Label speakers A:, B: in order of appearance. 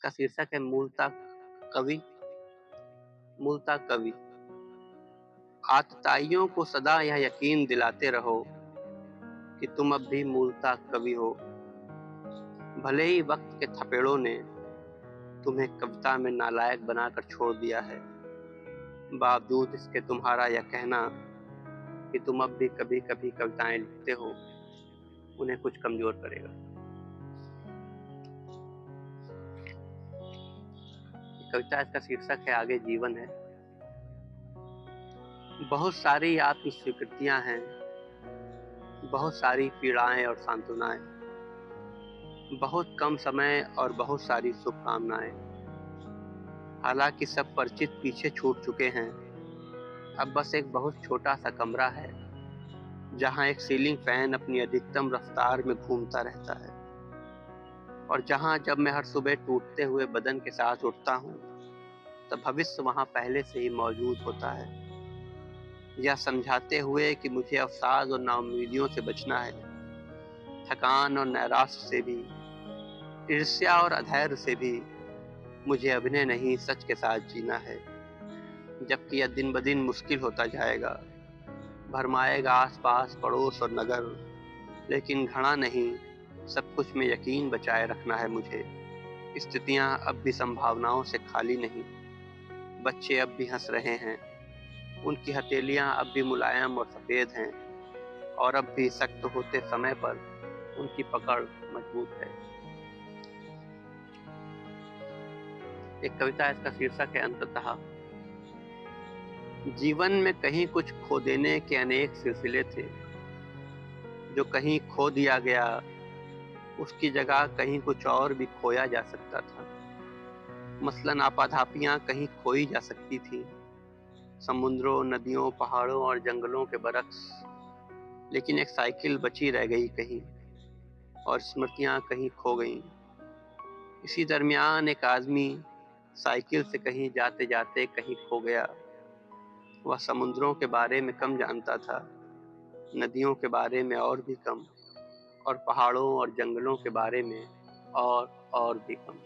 A: इसका शीर्षक है कवि मूलतः कवि। आतताइयों को सदा यह यकीन दिलाते रहो कि तुम अब भी मूलतः कवि हो। भले ही वक्त के थपेड़ों ने तुम्हें कविता में नालायक बनाकर छोड़ दिया है, बावजूद इसके तुम्हारा यह कहना कि तुम अब भी कभी कभी कविताएं लिखते हो उन्हें कुछ कमजोर करेगा। कविता इसका शीर्षक है आगे जीवन है। बहुत सारी आत्म स्वीकृतियां हैं, बहुत सारी पीड़ाएं और सांत्वनाएं, बहुत कम समय और बहुत सारी शुभकामनाएं। हालांकि सब परिचित पीछे छूट चुके हैं, अब बस एक बहुत छोटा सा कमरा है जहां एक सीलिंग फैन अपनी अधिकतम रफ्तार में घूमता रहता है, और जहां जब मैं हर सुबह टूटते हुए बदन के साथ उठता हूं तब भविष्य वहां पहले से ही मौजूद होता है, यह समझाते हुए कि मुझे अवसाद और नाउम्मीदियों से बचना है, थकान और नैराश्य से भी, ईर्ष्या और अधैर्य से भी। मुझे अभिनय नहीं, सच के साथ जीना है। जबकि यह दिन ब दिन मुश्किल होता जाएगा, भरमाएगा आसपास पड़ोस और नगर, लेकिन घड़ा नहीं, सब कुछ में यकीन बचाए रखना है मुझे। स्थितियां अब भी संभावनाओं से खाली नहीं, बच्चे अब भी हंस रहे हैं, उनकी हथेलियां अब भी मुलायम और सफेद हैं, और अब भी सख्त होते समय पर उनकी पकड़ मजबूत है। एक कविता इसका शीर्षक है अंततः। जीवन में कहीं कुछ खो देने के अनेक सिलसिले थे, जो कहीं खो दिया गया उसकी जगह कहीं कुछ और भी खोया जा सकता था। मसलन आपाधापियां कहीं खोई जा सकती थी, समुद्रों, नदियों, पहाड़ों और जंगलों के बरक्स, लेकिन एक साइकिल बची रह गई कहीं, और स्मृतियां कहीं खो गईं। इसी दरमियान एक आदमी साइकिल से कहीं जाते जाते कहीं खो गया। वह समुद्रों के बारे में कम जानता था, नदियों के बारे में और भी कम, और पहाड़ों और जंगलों के बारे में और भी कम।